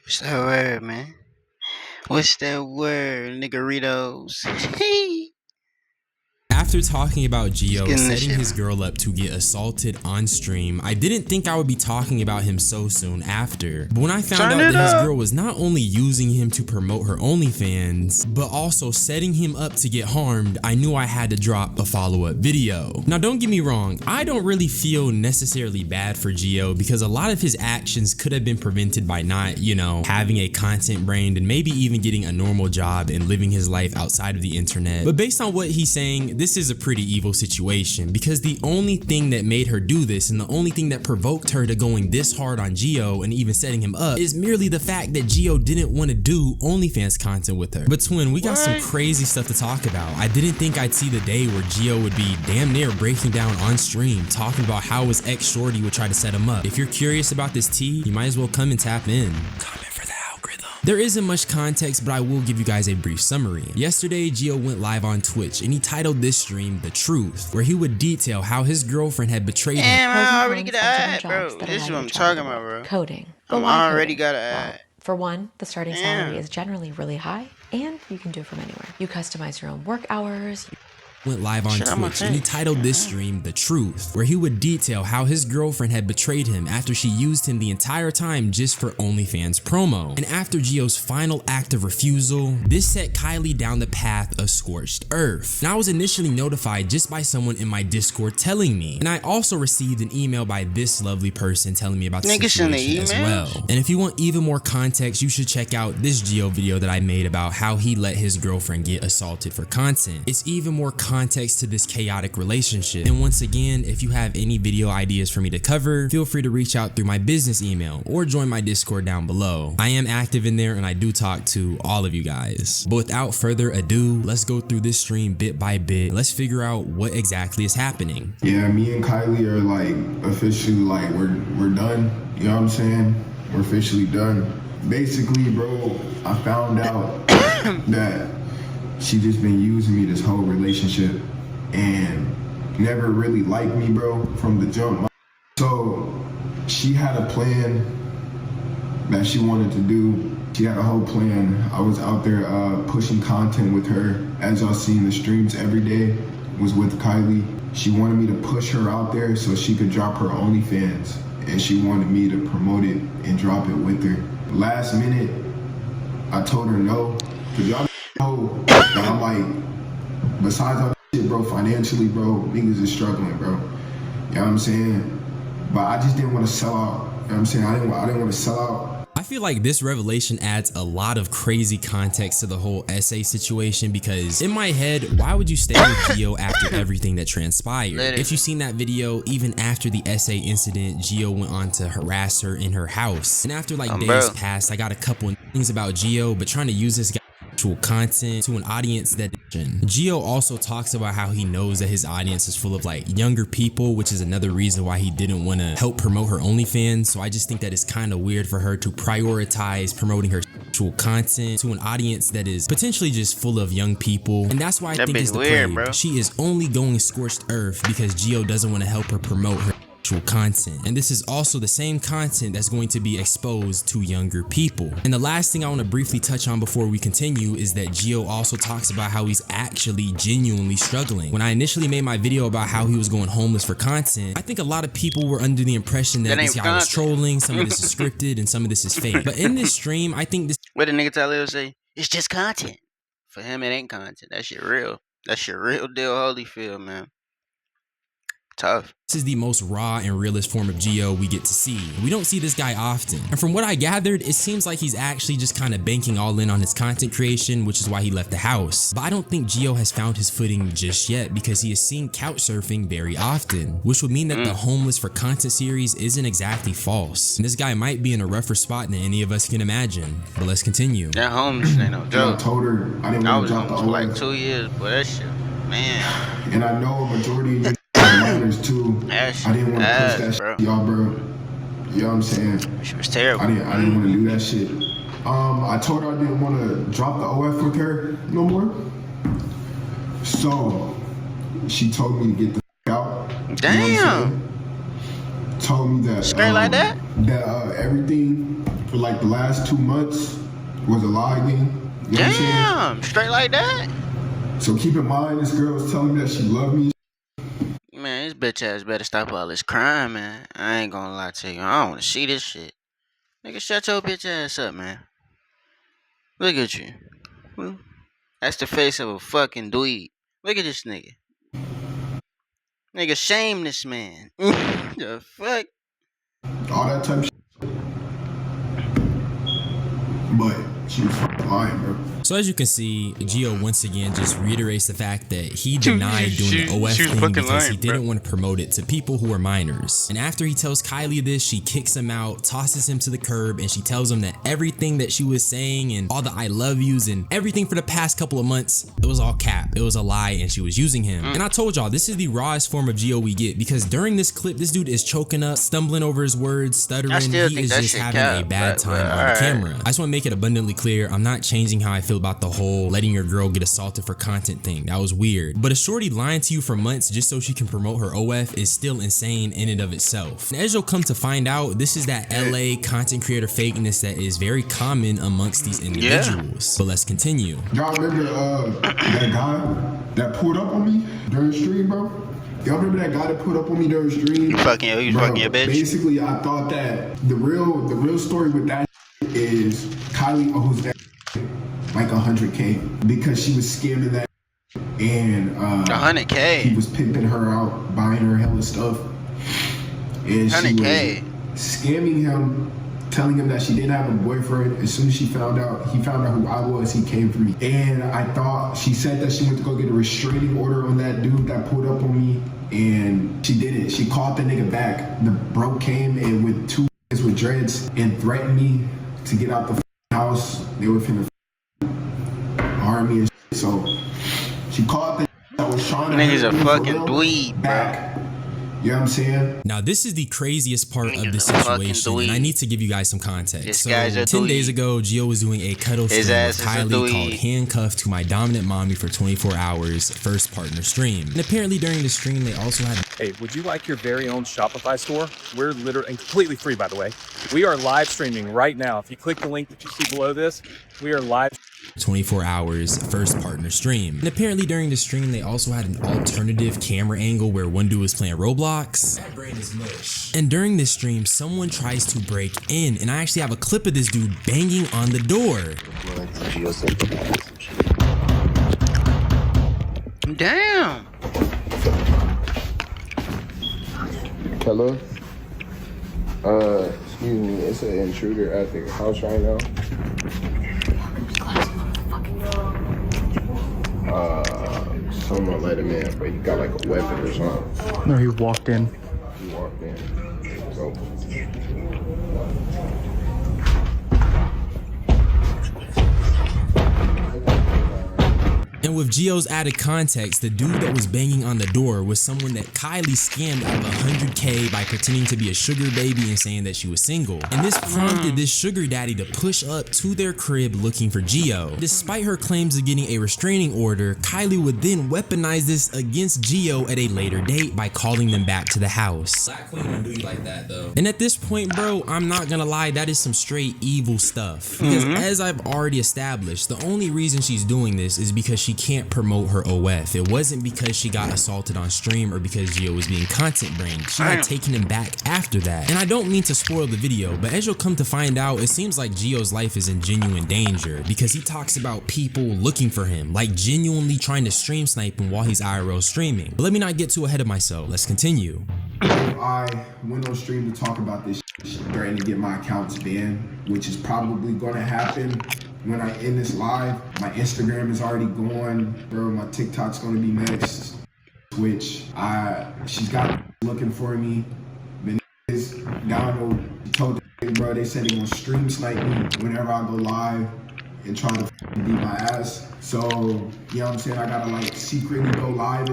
What's that word, man? What's that word, niggeritos? After talking about Gio Getting this setting shit, his man. girl up to get assaulted on stream, I didn't think I would be talking about him so soon after. But when I found Turn out it that his up. girl was not only using him to promote her OnlyFans, but also setting him up to get harmed, I knew I had to drop a follow-up video. Now don't get me wrong, I don't really feel necessarily bad for Gio because a lot of his actions could have been prevented by not, having a content brain and maybe even getting a normal job and living his life outside of the internet. But based on what he's saying, this is a pretty evil situation because the only thing that made her do this and the only thing that provoked her to going this hard on Gio and even setting him up is merely the fact that Gio didn't want to do OnlyFans content with her. But twin, we got some crazy stuff to talk about. I didn't think I'd see the day where Gio would be damn near breaking down on stream talking about how his ex shorty would try to set him up. If you're curious about this tea, you might as well come and tap in. There isn't much context, but I will give you guys a brief summary. Yesterday, Gio went live on Twitch and he titled this stream The Truth, where he would detail how his girlfriend had betrayed him. Damn, I already got an ad, bro. This is what I'm talking about, bro. Coding. I already got an ad. For one, the starting salary is generally really high, and you can do it from anywhere. You customize your own work hours. Went live on Twitch and he titled this stream The Truth, where he would detail how his girlfriend had betrayed him after she used him the entire time just for OnlyFans promo. And after Gio's final act of refusal, this set Kylie down the path of scorched earth. Now I was initially notified just by someone in my Discord telling me, and I also received an email by this lovely person telling me about the situation as well. And if you want even more context, you should check out this Gio video that I made about how he let his girlfriend get assaulted for content. It's even more context to this chaotic relationship. And once again, if you have any video ideas for me to cover, feel free to reach out through my business email or join my Discord down below. I am active in there and I do talk to all of you guys. But without further ado, let's go through this stream bit by bit. Let's figure out what exactly is happening. Yeah, me and Kylie are like officially like we're done. You know what I'm saying? We're officially done. Basically, bro, I found out that she just been using me this whole relationship and never really liked me, bro, from the jump. So she had a plan that she wanted to do. She had a whole plan. I was out there pushing content with her. As y'all seen, the streams every day was with Kylie. She wanted me to push her out there so she could drop her OnlyFans, and she wanted me to promote it and drop it with her. Last minute, I told her no, because y'all know that I'm like, besides all shit, bro, financially, bro, niggas is struggling, bro. You know what I'm saying? But I just didn't want to sell out. You know what I'm saying? I didn't want to sell out. I feel like this revelation adds a lot of crazy context to the whole essay situation because in my head, why would you stay with Gio after everything that transpired? If you've seen that video, even after the essay incident, Gio went on to harass her in her house. And after like days passed, I got a couple of things about Gio, but trying to use this guy actual content to an audience that Gio also talks about how he knows that his audience is full of like younger people, which is another reason why he didn't want to help promote her OnlyFans. So I just think that it's kind of weird for her to prioritize promoting her actual content to an audience that is potentially just full of young people. And that's why I think it's the play. Bro. She is only going scorched earth because Gio doesn't want to help her promote her actual content. And this is also the same content that's going to be exposed to younger people. And the last thing I want to briefly touch on before we continue is that Gio also talks about how he's actually genuinely struggling. When I initially made my video about how he was going homeless for content, I think a lot of people were under the impression that this guy was trolling, some of this is scripted and some of this is fake. But in this stream, I think this— what did nigga Tyler say? It's just content. For him, it ain't content. That shit real. That shit real deal Holyfield, man. Tough. This is the most raw and realist form of Gio we get to see. We don't see this guy often. And from what I gathered, it seems like he's actually just kind of banking all in on his content creation, which is why he left the house. But I don't think Gio has found his footing just yet because he is seen couch surfing very often, which would mean that the homeless for content series isn't exactly false. And this guy might be in a rougher spot than any of us can imagine. But let's continue. That homeless ain't no joke. I told her I didn't want to drop the OF. For like 2 years, but that shit, man. And I know a majority of you minors too. I didn't want to push that shit, y'all, bro. You know what I'm saying? She was terrible. I didn't want to do that shit. I told her I didn't want to drop the OF with her no more. So she told me to get the out. Damn. Told me that straight like that? That everything for like the last 2 months was a lie again. You know Damn, straight like that? So keep in mind, this girl was telling me that she loved me. Man, this bitch ass better stop all this crime, man. I ain't gonna lie to you. I don't wanna see this shit. Nigga, shut your bitch ass up, man. Look at you. That's the face of a fucking dweeb. Look at this nigga. Nigga, shame this man. The fuck? All that type of shit. But she was fucking lying, bro. So as you can see, Gio once again just reiterates the fact that he denied doing the OF thing because he didn't want to promote it to people who were minors. And after he tells Kylie this, she kicks him out, tosses him to the curb, and she tells him that everything that she was saying and all the I love yous and everything for the past couple of months, it was all cap. It was a lie and she was using him. And I told y'all, this is the rawest form of Gio we get, because during this clip, this dude is choking up, stumbling over his words, stuttering. He is just having a bad time on the camera. I just want to make it abundantly clear, I'm not changing how I feel about the whole letting your girl get assaulted for content thing. That was weird. But a shorty lying to you for months just so she can promote her OF is still insane in and of itself. And as you'll come to find out, this is that LA content creator fakeness that is very common amongst these individuals. But let's continue. Y'all remember that guy that pulled up on me during the stream, bro? Y'all remember that guy that put up on me during the stream? You fucking your bitch? Basically, I thought that the real story with that is Kylie owes that like 100K because she was scamming that, and 100K. He was pimping her out, buying her hella stuff, and 100K. she was scamming him, telling him that she didn't have a boyfriend. As soon as he found out who I was, he came for me. And I thought she said that she went to go get a restraining order on that dude that pulled up on me, and she didn't. She called the nigga back. The bro came and with 2 niggas with dreads and threatened me to get out the house. They were finna harm me and shit. So she called the that was trying to niggas a fucking dweeb, back. You know what I'm saying? Now, this is the craziest part of the situation, and I need to give you guys some context. So, 10 days ago, Gio was doing a cuddle stream with Kylie called Handcuffed to My Dominant Mommy for 24 Hours first partner stream. And apparently during the stream, they also had... Hey, would you like your very own Shopify store? We're literally, and completely free, by the way. We are live streaming right now. If you click the link that you see below this, we are live 24 hours first partner stream. And apparently during the stream, they also had an alternative camera angle where one dude was playing Roblox. That brain is mush. And during this stream, someone tries to break in, and I actually have a clip of this dude banging on the door. Damn. Hello? Excuse me, it's an intruder at the house right now. Someone let him in, but he got like a weapon or something. No, he walked in. He walked in. So. And with Gio's added context, the dude that was banging on the door was someone that Kylie scammed out of 100K by pretending to be a sugar baby and saying that she was single. And this prompted this sugar daddy to push up to their crib looking for Gio. Despite her claims of getting a restraining order, Kylie would then weaponize this against Gio at a later date by calling them back to the house. Black Queen wouldn't do you like that though. And at this point, bro, I'm not gonna lie, that is some straight evil stuff. Because as I've already established, the only reason she's doing this is because she can't promote her OF. It wasn't because she got assaulted on stream or because Gio was being content brained. She had taken him back after that. And I don't mean to spoil the video, but as you'll come to find out, it seems like Gio's life is in genuine danger because he talks about people looking for him, like genuinely trying to stream snipe him while he's IRL streaming. But let me not get too ahead of myself. Let's continue. I went on stream to talk about this shit, threatening to get my accounts banned, which is probably going to happen when I end this live. My Instagram is already gone, bro. My TikTok's going to be next. Which she's got looking for me. Donald told the bro, they said they gonna stream snipe me whenever I go live and try to beat my ass. So, you know what I'm saying? I gotta like secretly go live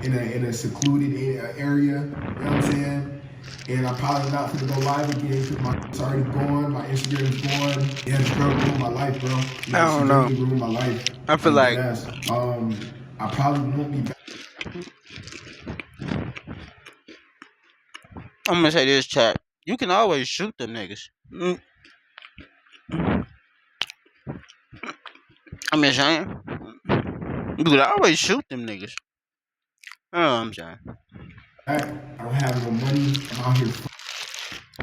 in a secluded area, you know what I'm saying? And I'm probably not gonna go live again because my it's already gone, my Instagram is gone. Yeah, this girl ruined my life, bro. You know, I don't know. Really ruined my life. I feel like I probably won't be back. I'm gonna say this, chat. You can always shoot them niggas. I'm just saying. You could always shoot them niggas. Oh, I'm saying. I don't have no money. I'm out here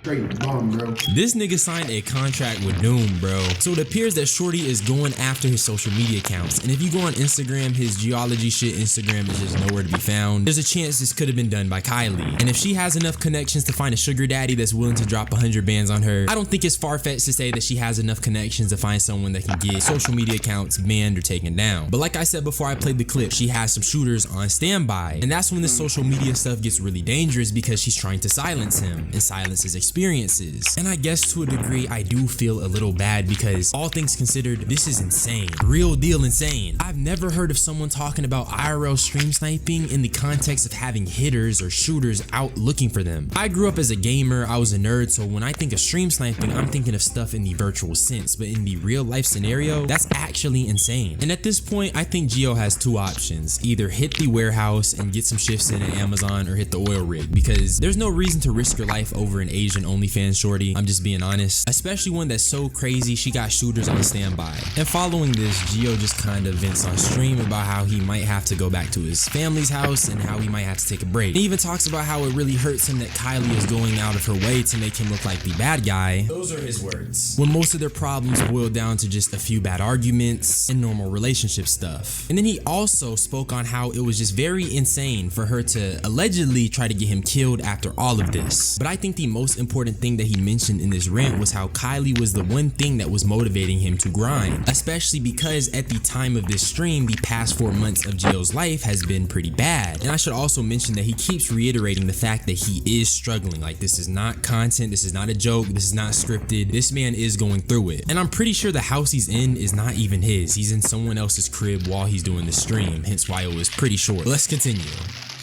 straight bum, bro. This nigga signed a contract with Doom, bro. So it appears that Shorty is going after his social media accounts. And if you go on Instagram, his geology shit, Instagram is just nowhere to be found. There's a chance this could have been done by Kylie. And if she has enough connections to find a sugar daddy that's willing to drop 100 bands on her, I don't think it's far-fetched to say that she has enough connections to find someone that can get social media accounts banned or taken down. But like I said before I played the clip, she has some shooters on standby. And that's when the social media stuff gets really dangerous because she's trying to silence him and silence his experiences. And I guess to a degree, I do feel a little bad because all things considered, this is insane. Real deal insane. I've never heard of someone talking about IRL stream sniping in the context of having hitters or shooters out looking for them. I grew up as a gamer, I was a nerd, so when I think of stream sniping, I'm thinking of stuff in the virtual sense, but in the real life scenario, that's actually insane. And at this point, I think Gio has two options. Either hit the warehouse and get some shifts in at Amazon or hit the oil rig, because there's no reason to risk your life over an Asian OnlyFans shorty. I'm just being honest, especially one that's so crazy she got shooters on standby. And following this, Gio just kind of vents on stream about how he might have to go back to his family's house and how he might have to take a break. He even talks about how it really hurts him that Kylie is going out of her way to make him look like the bad guy. Those are his words. When most of their problems boil down to just a few bad arguments and normal relationship stuff. And then he also spoke on how it was just very insane for her to allegedly try to get him killed after all of this. But I think the most important thing that he mentioned in this rant was how Kylie was the one thing that was motivating him to grind, especially because at the time of this stream, the past 4 months of Gio's life has been pretty bad. And I should also mention that he keeps reiterating the fact that he is struggling. Like, this is not content, this is not a joke, this is not scripted, this man is going through it. And I'm pretty sure the house he's in is not even his. He's in someone else's crib while he's doing the stream, hence why it was pretty short. But let's continue.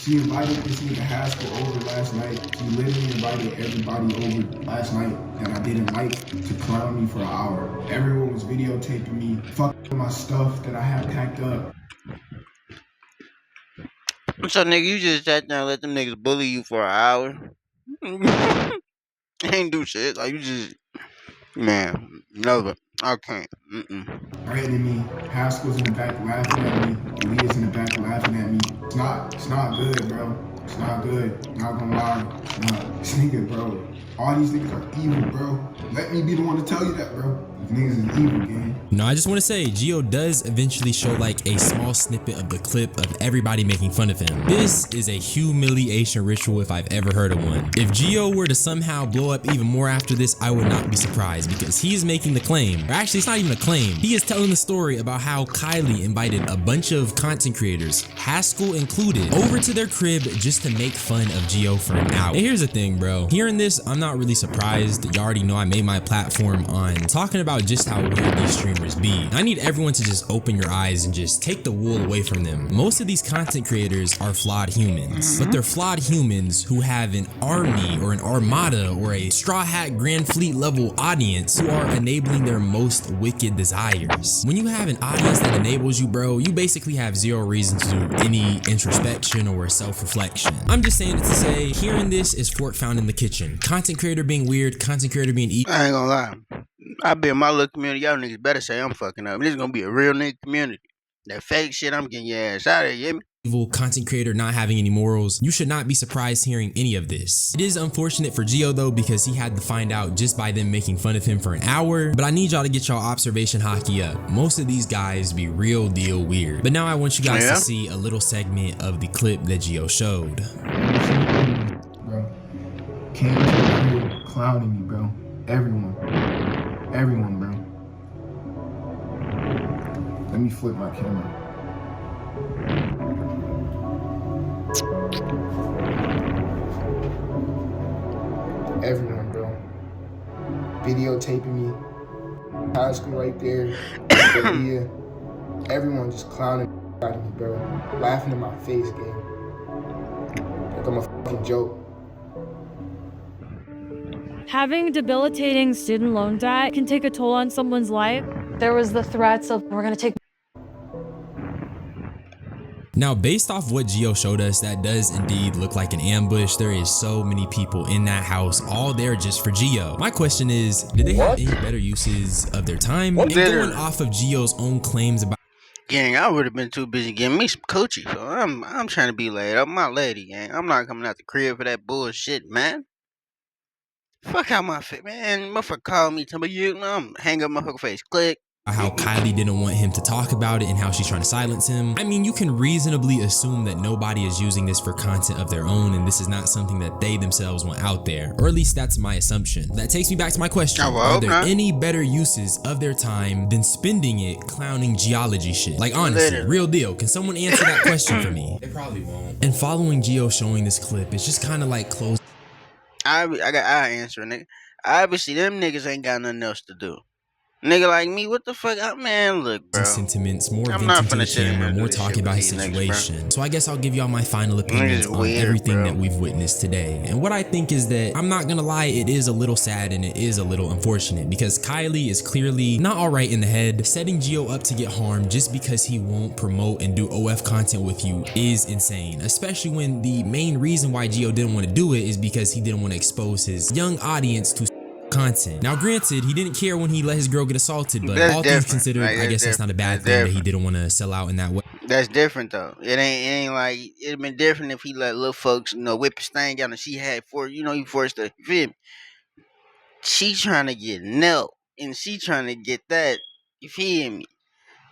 She invited this nigga Haskell over last night. She literally invited everybody over last night that I didn't like to clown me for an hour. Everyone was videotaping me, fucking my stuff that I had packed up. So nigga, you just sat down and let them niggas bully you for an hour? Ain't do shit. Like, you just, man, no, but I can't. Threatening me. Haskell's in the back laughing at me. Leah's in the back laughing at me. It's not good, bro. It's not good. Not gonna lie. It's not. This nigga, bro. All these niggas are evil, bro. Let me be the one to tell you that, bro. These niggas is evil, gang. No, I just want to say, Gio does eventually show like a small snippet of the clip of everybody making fun of him. This is a humiliation ritual if I've ever heard of one. If Gio were to somehow blow up even more after this, I would not be surprised because he is making the claim, or actually it's not even a claim, he is telling the story about how Kylie invited a bunch of content creators, Haskell included, over to their crib just to make fun of Gio for an hour. And here's the thing, bro. Hearing this, I'm not really surprised. You already know I made my platform on talking about just how weird these streamers be. I need everyone to just open your eyes and just take the wool away from them. Most of these content creators are flawed humans, but they're flawed humans who have an army or an armada or a straw hat Grand Fleet level audience who are enabling their most wicked desires. When you have an audience that enables you, bro, you basically have zero reason to do any introspection or self-reflection. I'm just saying it to say, hearing this is fork found in the kitchen. Content creator being weird, content creator being evil. I ain't gonna lie. I be in my little community. Y'all niggas better say I'm fucking up. This is gonna be a real nigga community. That fake shit, I'm getting your ass out of here, you hear me? Evil content creator not having any morals. You should not be surprised hearing any of this. It is unfortunate for Gio though because he had to find out just by them making fun of him for an hour, but I need y'all to get y'all observation hockey up. Most of these guys be real deal weird. But now I want you guys to see a little segment of the clip that Gio showed. Bro, came to the crib clowning me, bro. Everyone, bro. Let me flip my camera. Everyone, bro. Videotaping me. High school right there. Leah. Everyone just clowning out of me, bro. Laughing in my face, gang. Like I'm a fucking joke. Having debilitating student loan debt can take a toll on someone's life. There was the threats of, we're gonna take Now, based off what Gio showed us, that does indeed look like an ambush. There is so many people in that house, all there just for Gio. My question is, did they have any better uses of their time? And going off of Gio's own claims about Gang, I would have been too busy getting me some coochie. So I'm trying to be laid up. My lady, gang. I'm not coming out the crib for that bullshit, man. Fuck out my face, man. Motherfucker call me, tell me you, I'm hang up motherfucker face, click. how Kylie didn't want him to talk about it and how she's trying to silence him. I mean, you can reasonably assume that nobody is using this for content of their own, and this is not something that they themselves want out there, or at least that's my assumption. That takes me back to my question. Are there any better uses of their time than spending it clowning geology shit? Like, honestly, real deal. Can someone answer that question for me? They probably won't. And following Gio showing this clip, it's just kind of like close. I answer, nigga. Obviously, them niggas ain't got nothing else to do. Nigga like me, what the fuck? Man, look, bro. Sentiments, more venting to the camera, more talking about his situation. So I guess I'll give y'all my final opinions on everything that we've witnessed today. And what I think is that, I'm not gonna lie, it is a little sad and it is a little unfortunate because Kylie is clearly not alright in the head. Setting Gio up to get harmed just because he won't promote and do OF content with you is insane. Especially when the main reason why Gio didn't want to do it is because he didn't want to expose his young audience to content. Now, granted, he didn't care when he let his girl get assaulted, but all things considered, I guess that's not a bad thing that he didn't want to sell out in that way. That's different though. It ain't like it'd been different if he let little folks, whip his thing out and she had he forced her. You feel me? She trying to get nailed and she trying to get that. You feel me?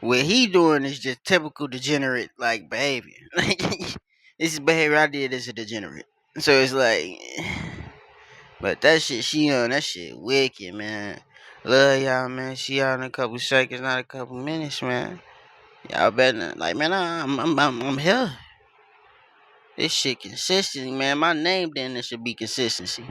What he doing is just typical degenerate like behavior. This is behavior I did as a degenerate. So it's like. But that shit she on, that shit wicked, man. Love y'all, man. See y'all in a couple seconds, not a couple minutes, man. Y'all better like, man. I'm here. This shit consistency, man. My name then it should be consistency.